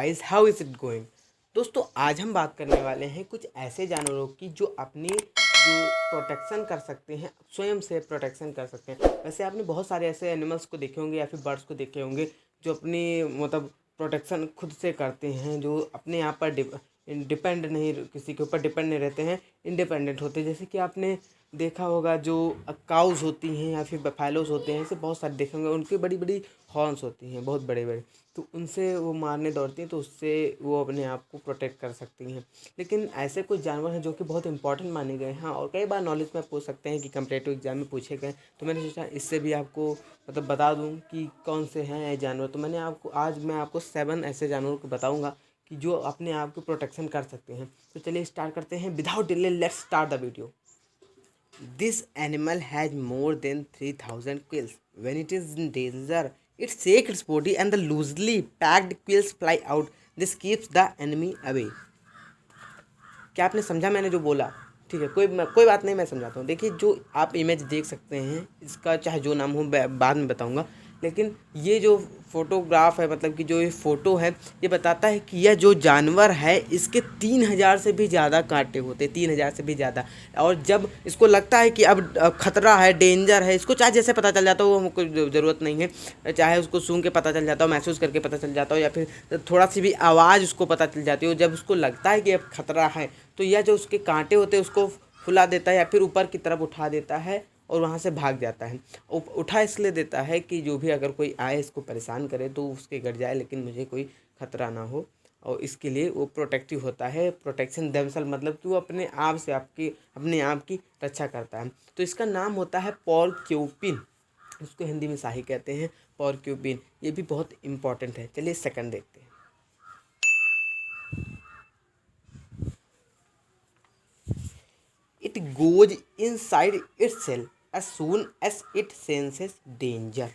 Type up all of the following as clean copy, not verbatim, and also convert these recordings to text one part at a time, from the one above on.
Guys, how is it going. दोस्तों, आज हम बात करने वाले हैं कुछ ऐसे जानवरों की जो अपनी जो प्रोटेक्शन कर सकते हैं, स्वयं से प्रोटेक्शन कर सकते हैं। वैसे आपने बहुत सारे ऐसे एनिमल्स को देखे होंगे या फिर बर्ड्स को देखे होंगे जो अपनी मतलब प्रोटेक्शन खुद से करते हैं, जो अपने आप पर डिपेंड नहीं, किसी के ऊपर डिपेंड नहीं रहते हैं, इंडिपेंडेंट होते हैं। जैसे कि आपने देखा होगा जो काउज होती हैं या फिर बफेलोज होते हैं, ऐसे बहुत सारे देखे होंगे। उनकी बड़ी बड़ी हॉर्न्स होती हैं, बहुत बड़े बड़े, तो उनसे वो मारने दौड़ती हैं, तो उससे वो अपने आप को प्रोटेक्ट कर सकती हैं। लेकिन ऐसे कुछ जानवर हैं जो कि बहुत इंपॉर्टेंट माने गए हैं और कई बार नॉलेज में पूछ सकते हैं कि कम्पिटिटिव एग्जाम में पूछे गए। तो मैंने सोचा इससे भी आपको मतलब बता दूं कि कौन से हैं ये जानवर। तो मैं आपको 7 ऐसे जानवरों को बताऊंगा कि जो अपने आप को प्रोटेक्शन कर सकते हैं। तो चलिए स्टार्ट करते हैं without delay. Let's start the video. This animal has more than 3,000 quills. When it is in danger, it shakes its body and the loosely packed quills fly out. This keeps the enemy away. क्या आपने समझा मैंने जो बोला? ठीक है, कोई बात नहीं, मैं समझाता हूँ। देखिए, जो आप इमेज देख सकते हैं, इसका चाहे जो नाम हो बाद में बताऊँगा, लेकिन ये जो फोटोग्राफ है, मतलब कि जो ये फ़ोटो है, ये बताता है कि यह जो जानवर है इसके 3,000 से भी ज़्यादा कांटे होते हैं, 3,000 से भी ज़्यादा। और जब इसको लगता है कि अब खतरा है, डेंजर है, इसको चाहे जैसे पता चल जाता हो, हमको ज़रूरत नहीं है, चाहे उसको सूंघ के पता चल जाता हो, महसूस करके पता चल जाता हो, या फिर थोड़ा सी भी आवाज़ उसको पता चल जाती हो, जब उसको लगता है कि अब खतरा है, तो यह जो उसके कांटे होते हैं उसको फुला देता है या फिर ऊपर की तरफ उठा देता है और वहाँ से भाग जाता है। उठा इसलिए देता है कि जो भी अगर कोई आए इसको परेशान करे तो उसके गड़ जाए, लेकिन मुझे कोई खतरा ना हो। और इसके लिए वो प्रोटेक्टिव होता है। प्रोटेक्शन देमसेल्फ मतलब कि वो अपने आप से अपने आप की रक्षा करता है। तो इसका नाम होता है पोर्क्यूपिन। उसको हिंदी में शाही कहते हैं, पोर्क्यूपिन। ये भी बहुत इंपॉर्टेंट है। चलिए सेकंड देखते हैं। It goes inside itself as soon as it senses danger.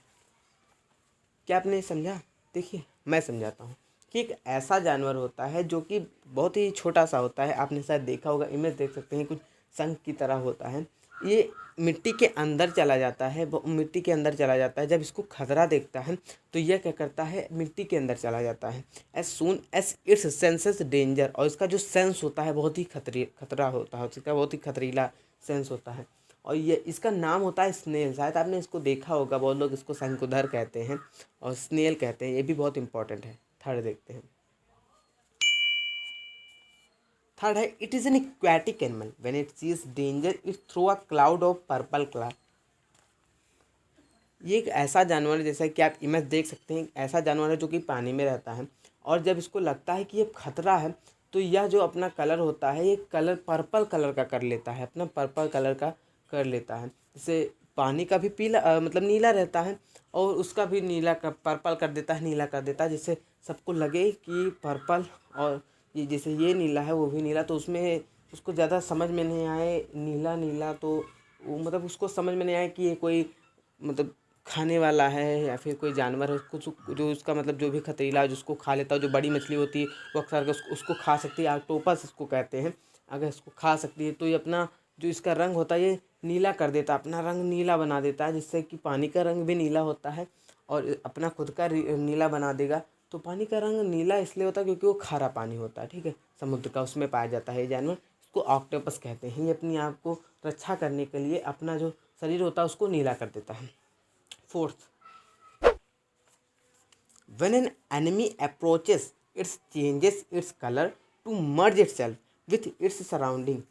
क्या आपने समझा? देखिए, मैं समझाता हूँ कि एक ऐसा जानवर होता है जो कि बहुत ही छोटा सा होता है। आपने शायद देखा होगा, इमेज देख सकते हैं, कुछ शंख की तरह होता है। ये मिट्टी के अंदर चला जाता है, मिट्टी के अंदर चला जाता है। जब इसको खतरा देखता है तो यह क्या करता है, मिट्टी के अंदर चला जाता है। As soon as its senses danger, और इसका जो सेंस होता है बहुत ही खतरा होता है, इसका बहुत ही खतरीला सेंस होता है। और ये इसका नाम होता है स्नेल। शायद आपने इसको देखा होगा, बहुत लोग इसको शंकुधर कहते हैं और स्नेल कहते हैं। ये भी बहुत इंपॉर्टेंट है। थर्ड देखते हैं। थर्ड है, it is an aquatic animal. When it sees danger it throw a cloud of purple colour. ये एक ऐसा जानवर है, जैसा कि आप इमेज देख सकते हैं, ऐसा जानवर है जो कि पानी में रहता है, और जब इसको लगता है कि ये खतरा है तो यह जो अपना कलर होता है, ये कलर पर्पल कलर का कर लेता है, अपना पर्पल कलर का कर लेता है। जैसे पानी का भी पीला मतलब नीला रहता है, और उसका भी नीला का पर्पल कर देता है, नीला कर देता है, जिससे सबको लगे कि पर्पल और ये जैसे ये नीला है वो भी नीला। तो उसमें उसको ज़्यादा समझ में नहीं आए नीला नीला, तो वो मतलब उसको समझ में नहीं आए कि ये कोई मतलब खाने वाला है या फिर कोई जानवर है। उसको जो उसका मतलब जो भी खतरीला है, जिसको खा लेता है, जो बड़ी मछली होती है वो अक्सर उसको खा सकती है। ऑक्टोपस इसको कहते हैं। अगर इसको खा सकती है तो ये अपना जो इसका रंग होता है ये नीला कर देता है, अपना रंग नीला बना देता है, जिससे कि पानी का रंग भी नीला होता है और अपना खुद का नीला बना देगा। तो पानी का रंग नीला इसलिए होता है क्योंकि वो खारा पानी होता है, ठीक है, समुद्र का, उसमें पाया जाता है ये जानवर। इसको ऑक्टोपस कहते हैं। ये अपनी आप को रक्षा करने के लिए अपना जो शरीर होता है उसको नीला कर देता है। Fourth, when an enemy approaches, it changes its color to merge itself with its surrounding.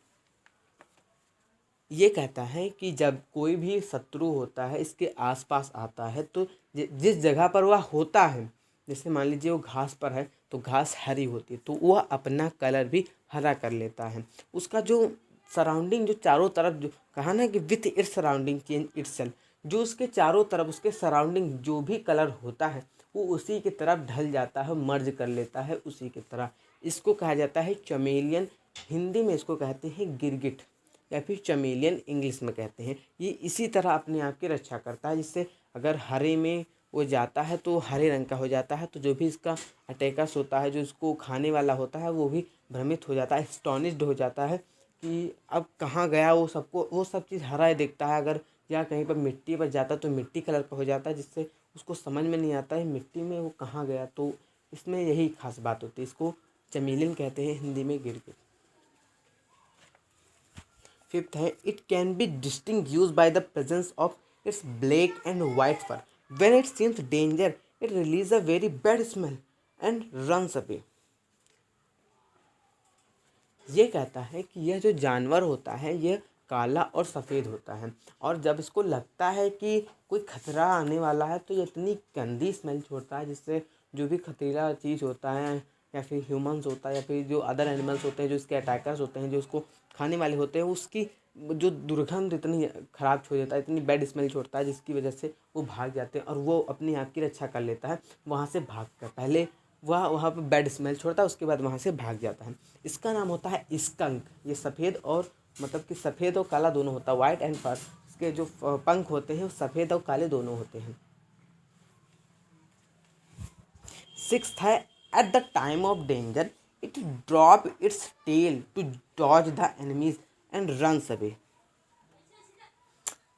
ये कहता है कि जब कोई भी शत्रु होता है इसके आसपास आता है तो जिस जगह पर वह होता है, जैसे मान लीजिए वो घास पर है तो घास हरी होती है, तो वह अपना कलर भी हरा कर लेता है। उसका जो सराउंडिंग, जो चारों तरफ, जो कहा ना कि with its surrounding change itself, जो उसके चारों तरफ उसके सराउंडिंग जो भी कलर होता है वो उसी की तरफ ढल जाता है, मर्ज कर लेता है उसी की तरह। इसको कहा जाता है चमेलियन। हिंदी में इसको कहते हैं गिरगिट, या फिर चमेलियन इंग्लिश में कहते हैं। ये इसी तरह अपने आप की रक्षा करता है, जिससे अगर हरे में वो जाता है तो हरे रंग का हो जाता है, तो जो भी इसका अटैकर्स होता है, जो इसको खाने वाला होता है, वो भी भ्रमित हो जाता है, एस्टॉनिश्ड हो जाता है कि अब कहाँ गया। वो सब चीज़ हरा ही देखता है। अगर या कहीं पर मिट्टी पर जाता तो मिट्टी कलर का हो जाता है, जिससे उसको समझ में नहीं आता है मिट्टी में वो कहाँ गया। तो इसमें यही खास बात होती है। इसको चमेलिन कहते हैं हिंदी में, गिरगिट। फिफ्थ है, it can be distinguish by the presence of its black and white fur. When it seems danger it release a very bad smell and runs away. ये कहता है कि यह जो जानवर होता है यह काला और सफ़ेद होता है, और जब इसको लगता है कि कोई खतरा आने वाला है तो ये इतनी गंदी स्मेल छोड़ता है जिससे जो भी खतरा चीज़ होता है या फिर ह्यूमंस होता है या फिर जो अदर एनिमल्स होते हैं जो इसके अटैकर्स होते हैं जो इसको खाने वाले होते हैं, उसकी जो दुर्गंध इतनी ख़राब छोड़ देता है, इतनी बैड स्मेल छोड़ता है जिसकी वजह से वो भाग जाते हैं और वो अपनी आप की रक्षा कर लेता है वहाँ से भाग कर। पहले वहाँ पे बैड स्मेल छोड़ता है, उसके बाद वहाँ से भाग जाता है। इसका नाम होता है स्कंक। ये सफ़ेद और मतलब कि सफ़ेद और काला दोनों होता है, वाइट एंड फर। इसके जो पंख होते हैं वो सफ़ेद और काले दोनों होते हैं। सिक्स्थ है, at the time of danger it drop its tail to dodge the enemies and runs away.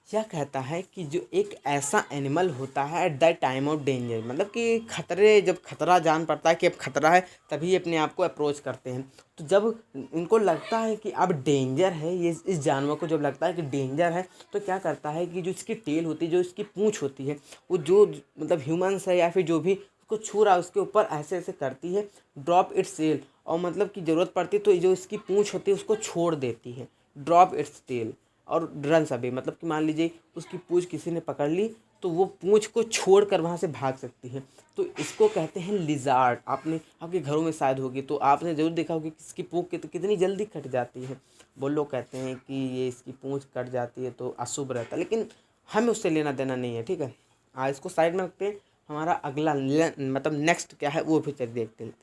यह कहता है कि जो एक ऐसा एनिमल होता है at the time of danger, मतलब कि खतरे, जब खतरा जान पड़ता है कि अब खतरा है तभी अपने आप को अप्रोच करते हैं। तो जब इनको लगता है कि अब डेंजर है, ये इस जानवर को जब लगता है कि डेंजर है तो क्या करता है कि जो इसकी टेल होती है, जो इसकी पूँछ होती है, वो जो मतलब ह्यूमंस है या फिर जो भी उसको छू रहा है उसके ऊपर ऐसे ऐसे करती है, ड्रॉप इट्स टेल, और मतलब कि ज़रूरत पड़ती है तो जो इसकी पूँछ होती है उसको छोड़ देती है, ड्रॉप इट्स टेल, और रन अवे, मतलब कि मान लीजिए उसकी पूँछ किसी ने पकड़ ली तो वो पूँछ को छोड़कर वहाँ से भाग सकती है। तो इसको कहते हैं लिजार्ड। आपने आपके घरों में शायद होगी तो आपने ज़रूर देखा होगा कि इसकी पूँछ कितनी जल्दी कट जाती है। वो लोग कहते हैं कि ये इसकी पूँछ कट जाती है तो अशुभ रहता है, लेकिन हमें उससे लेना देना नहीं है, ठीक है। इसको साइड में रखते हैं। हमारा अगला मतलब नेक्स्ट क्या है वो भी चल देखते हैं।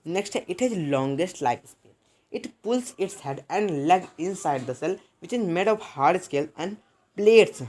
नेक्स्ट है, it has longest life span. It pulls its head and leg inside the shell, which is made of hard scale and plates.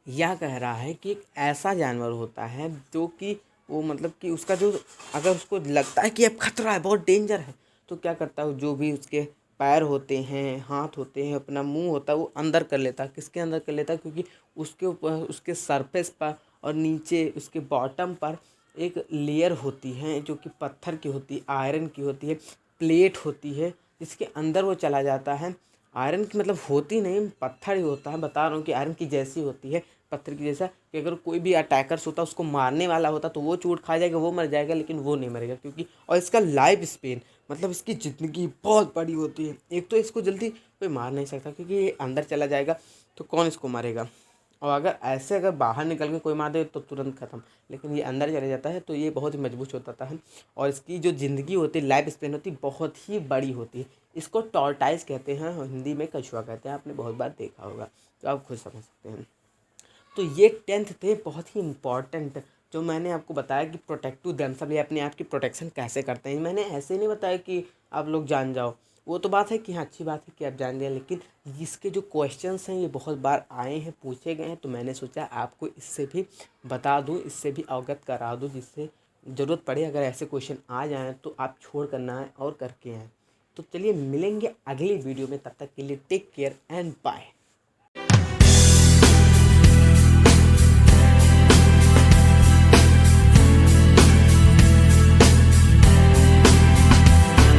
यह कह रहा है कि एक ऐसा जानवर होता है जो कि वो मतलब कि उसका जो, अगर उसको लगता है कि अब खतरा है, बहुत डेंजर है, तो क्या करता है, जो भी उसके पैर होते हैं, हाथ होते हैं, अपना मुंह होता है, वो अंदर कर लेता है। किसके अंदर कर लेता है? क्योंकि उसके ऊपर, उसके सरफेस पर और नीचे उसके बॉटम पर एक लेयर होती है जो कि पत्थर की होती है, आयरन की होती है, प्लेट होती है, जिसके अंदर वो चला जाता है। आयरन की मतलब होती नहीं, पत्थर ही होता है, बता रहा हूँ कि आयरन की जैसी होती है, पत्थर की जैसा, कि अगर कोई भी अटैकर्स होता उसको मारने वाला होता तो वो चोट खा जाएगा, वो मर जाएगा, लेकिन वो नहीं मरेगा क्योंकि, और इसका लाइफ स्पेन मतलब इसकी ज़िंदगी बहुत बड़ी होती है। एक तो इसको जल्दी कोई मार नहीं सकता क्योंकि ये अंदर चला जाएगा तो कौन इसको मारेगा, और अगर बाहर निकल के कोई मार दे तो तुरंत ख़त्म, लेकिन ये अंदर चले जाता है तो ये बहुत ही मजबूत होता है। और इसकी जो ज़िंदगी होती है, लाइफ स्पेन होती है, बहुत ही बड़ी होती है। इसको टॉर्टाइज कहते हैं, हिंदी में कछुआ कहते हैं, आपने बहुत बार देखा होगा, तो आप खुद समझ सकते हैं। तो ये 10th थे बहुत ही इम्पॉर्टेंट, जो मैंने आपको बताया कि प्रोटेक्टिव देमसेल्फ, ये अपने आप की प्रोटेक्शन कैसे करते हैं। मैंने ऐसे नहीं बताया कि आप लोग जान जाओ, वो तो बात है कि हाँ अच्छी बात है कि आप जान लिया, लेकिन इसके जो क्वेश्चंस हैं ये बहुत बार आए हैं, पूछे गए हैं, तो मैंने सोचा आपको इससे भी बता दूं, इससे भी अवगत करा दूं, जिससे ज़रूरत पड़े अगर ऐसे क्वेश्चन आ जाएँ तो आप छोड़ कर ना आए और करके आएँ। तो चलिए मिलेंगे अगली वीडियो में, तब तक के लिए टेक केयर एंड बाय।